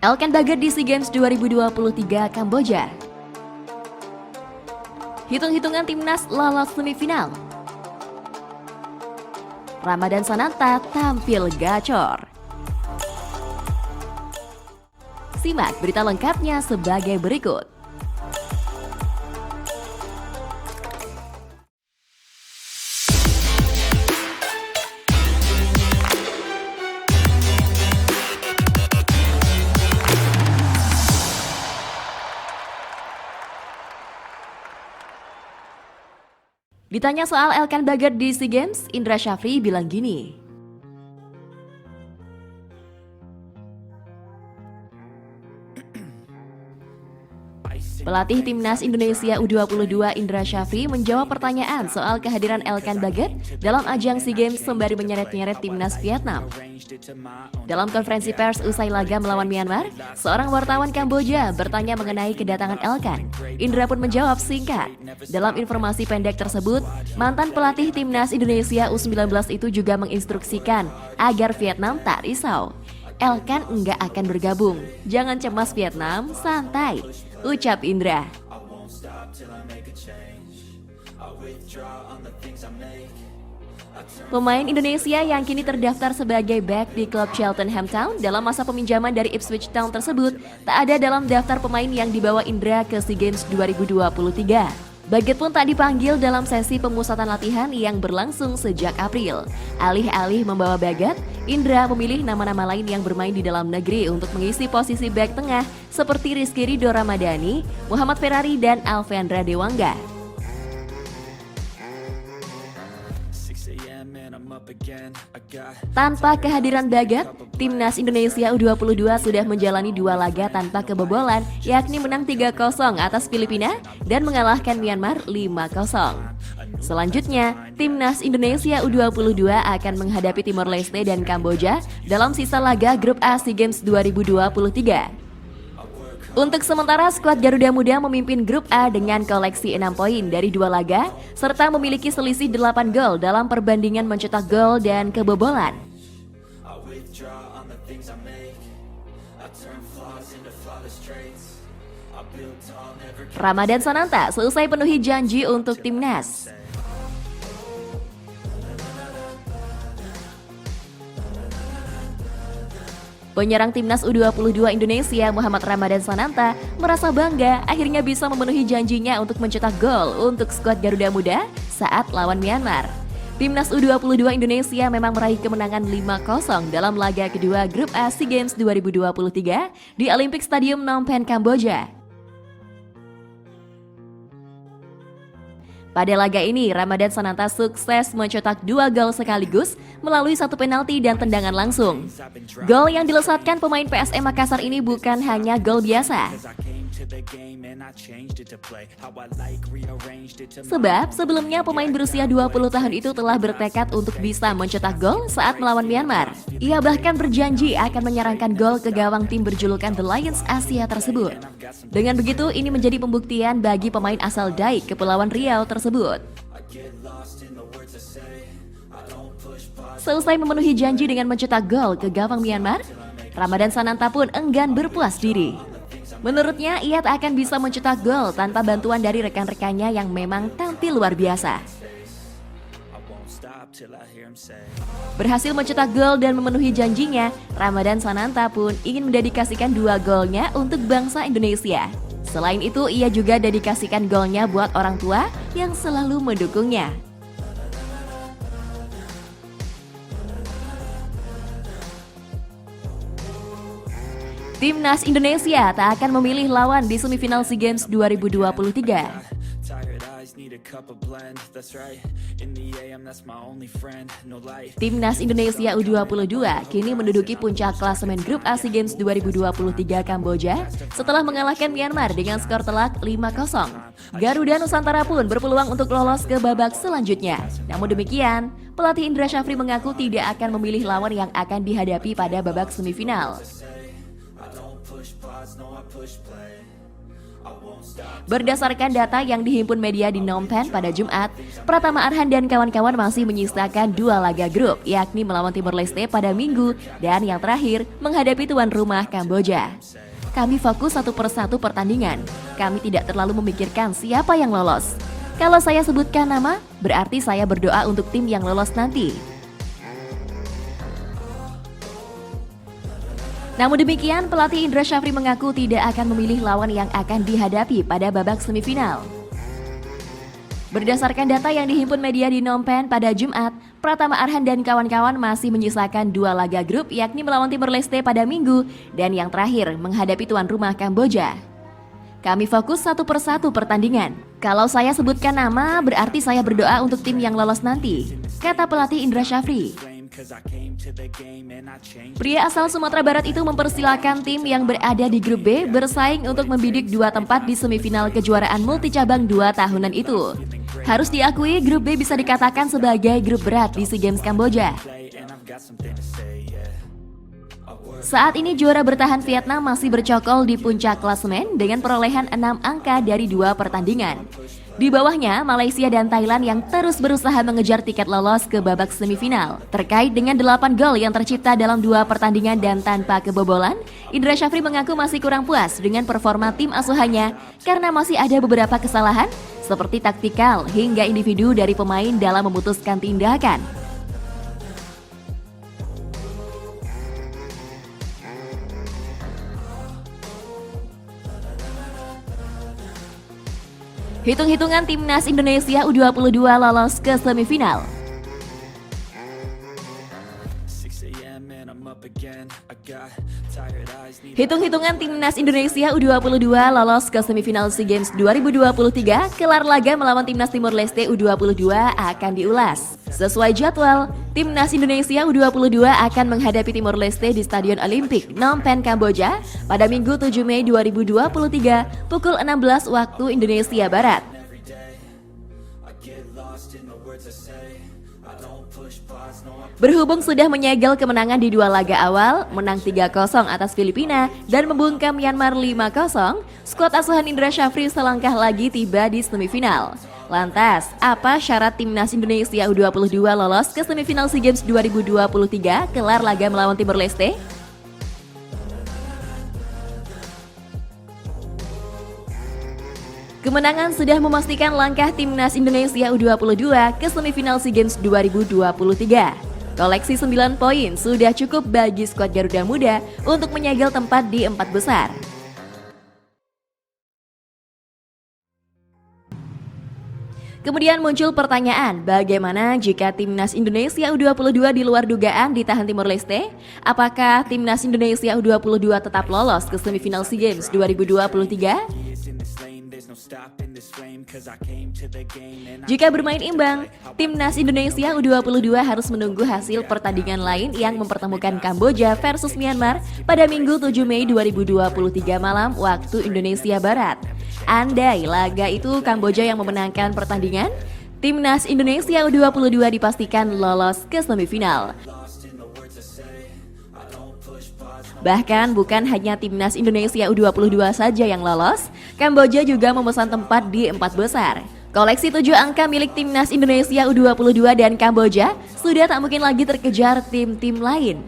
Elkan Baget di SEA Games 2023 Kamboja. Hitung-hitungan timnas lolos semifinal. Ramadan Sananta tampil gacor. Simak berita lengkapnya sebagai berikut. Ditanya soal Elkan Baget di SEA Games, Indra Syafri bilang gini. Pelatih Timnas Indonesia U22 Indra Syafri menjawab pertanyaan soal kehadiran Elkan Baget dalam ajang SEA Games sembari menyeret-nyeret Timnas Vietnam. Dalam konferensi pers usai laga melawan Myanmar, seorang wartawan Kamboja bertanya mengenai kedatangan Elkan. Indra pun menjawab singkat. Dalam informasi pendek tersebut, mantan pelatih Timnas Indonesia U19 itu juga menginstruksikan agar Vietnam tak risau. Elkan enggak akan bergabung. Jangan cemas Vietnam, santai, ucap Indra. Pemain Indonesia yang kini terdaftar sebagai back di klub Cheltenham Town dalam masa peminjaman dari Ipswich Town tersebut tak ada dalam daftar pemain yang dibawa Indra ke SEA Games 2023. Baget pun tak dipanggil dalam sesi pemusatan latihan yang berlangsung sejak April. Alih-alih membawa Baget, Indra memilih nama-nama lain yang bermain di dalam negeri untuk mengisi posisi bek tengah seperti Rizky Ridho Ramadhani, Muhammad Ferrari, dan Alvendra Dewangga. Tanpa kehadiran Baget, Timnas Indonesia U22 sudah menjalani 2 laga tanpa kebobolan, yakni menang 3-0 atas Filipina dan mengalahkan Myanmar 5-0. Selanjutnya, Timnas Indonesia U22 akan menghadapi Timor Leste dan Kamboja dalam sisa laga Grup A SEA Games 2023. Untuk sementara, skuad Garuda Muda memimpin Grup A dengan koleksi 6 poin dari 2 laga, serta memiliki selisih 8 gol dalam perbandingan mencetak gol dan kebobolan. Ramadan Sananta selesai penuhi janji untuk timnas. Penyerang Timnas U22 Indonesia Muhammad Ramadan Sananta merasa bangga akhirnya bisa memenuhi janjinya untuk mencetak gol untuk skuad Garuda Muda saat lawan Myanmar. Timnas U22 Indonesia memang meraih kemenangan 5-0 dalam laga kedua Grup A SEA Games 2023 di Olympic Stadium Phnom Penh, Kamboja. Pada laga ini, Ramadan Sananta sukses mencetak 2 gol sekaligus melalui 1 penalti dan tendangan langsung. Gol yang dilesatkan pemain PSM Makassar ini bukan hanya gol biasa. Sebab sebelumnya pemain berusia 20 tahun itu telah bertekad untuk bisa mencetak gol saat melawan Myanmar. Ia bahkan berjanji akan menyerangkan gol ke gawang tim berjulukan The Lions Asia tersebut. Dengan begitu, ini menjadi pembuktian bagi pemain asal Daik Kepulauan Riau tersebut. Selesai memenuhi janji dengan mencetak gol ke gawang Myanmar, Ramadan Sananta pun enggan berpuas diri. Menurutnya, ia tak akan bisa mencetak gol tanpa bantuan dari rekan-rekannya yang memang tampil luar biasa. Berhasil mencetak gol dan memenuhi janjinya, Ramadan Sananta pun ingin mendedikasikan 2 golnya untuk bangsa Indonesia. Selain itu, ia juga dedikasikan golnya buat orang tua yang selalu mendukungnya. Timnas Indonesia tak akan memilih lawan di semifinal SEA Games 2023. Timnas Indonesia U22 kini menduduki puncak klasemen Grup A SEA Games 2023 Kamboja setelah mengalahkan Myanmar dengan skor telak 5-0. Garuda Nusantara pun berpeluang untuk lolos ke babak selanjutnya. Namun demikian, pelatih Indra Syafri mengaku tidak akan memilih lawan yang akan dihadapi pada babak semifinal. Berdasarkan data yang dihimpun media di Phnom Penh pada Jumat, Pratama Arhan dan kawan-kawan masih menyisakan 2 laga grup, yakni melawan Timor Leste pada Minggu dan yang terakhir menghadapi tuan rumah Kamboja. Kami fokus satu persatu pertandingan. Kami tidak terlalu memikirkan siapa yang lolos. Kalau saya sebutkan nama, berarti saya berdoa untuk tim yang lolos nanti. Namun demikian, pelatih Indra Syafri mengaku tidak akan memilih lawan yang akan dihadapi pada babak semifinal. Berdasarkan data yang dihimpun media di Phnom Penh pada Jumat, Pratama Arhan dan kawan-kawan masih menyisakan 2 laga grup, yakni melawan Timor Leste pada Minggu dan yang terakhir menghadapi tuan rumah Kamboja. Kami fokus satu persatu pertandingan. Kalau saya sebutkan nama, berarti saya berdoa untuk tim yang lolos nanti, kata pelatih Indra Syafri. Pria asal Sumatera Barat itu mempersilahkan tim yang berada di grup B bersaing untuk membidik 2 tempat di semifinal kejuaraan multicabang 2 tahunan itu. Harus diakui, grup B bisa dikatakan sebagai grup berat di SEA Games Kamboja. Saat ini juara bertahan Vietnam masih bercokol di puncak klasemen dengan perolehan 6 angka dari 2 pertandingan. Di bawahnya, Malaysia dan Thailand yang terus berusaha mengejar tiket lolos ke babak semifinal. Terkait dengan 8 gol yang tercipta dalam 2 pertandingan dan tanpa kebobolan, Indra Syafri mengaku masih kurang puas dengan performa tim asuhannya karena masih ada beberapa kesalahan seperti taktikal hingga individu dari pemain dalam memutuskan tindakan. Hitung-hitungan timnas Indonesia U22 lolos ke semifinal. Hitung-hitungan timnas Indonesia U22 lolos ke semifinal SEA Games 2023, kelar laga melawan timnas Timor Leste U22 akan diulas. Sesuai jadwal, timnas Indonesia U22 akan menghadapi Timor Leste di Stadion Olimpik Phnom Penh, Kamboja pada Minggu 7 Mei 2023 pukul 16 waktu Indonesia Barat. Berhubung sudah menyegel kemenangan di 2 laga awal, menang 3-0 atas Filipina dan membungkam Myanmar 5-0, skuad asuhan Indra Syafri selangkah lagi tiba di semifinal. Lantas, apa syarat timnas Indonesia U22 lolos ke semifinal SEA Games 2023 kelar laga melawan Timor Leste? Kemenangan sudah memastikan langkah timnas Indonesia U22 ke semifinal SEA Games 2023. Koleksi 9 poin sudah cukup bagi skuad Garuda Muda untuk menyegel tempat di 4 besar. Kemudian muncul pertanyaan, bagaimana jika timnas Indonesia U22 di luar dugaan ditahan Timor Leste? Apakah timnas Indonesia U22 tetap lolos ke semifinal SEA Games 2023? Jika bermain imbang, timnas Indonesia U22 harus menunggu hasil pertandingan lain yang mempertemukan Kamboja versus Myanmar pada Minggu 7 Mei 2023 malam waktu Indonesia Barat. Andai laga itu Kamboja yang memenangkan pertandingan, timnas Indonesia U22 dipastikan lolos ke semifinal. Bahkan bukan hanya timnas Indonesia U22 saja yang lolos, Kamboja juga memesan tempat di 4 besar. Koleksi 7 angka milik timnas Indonesia U22 dan Kamboja sudah tak mungkin lagi terkejar tim-tim lain.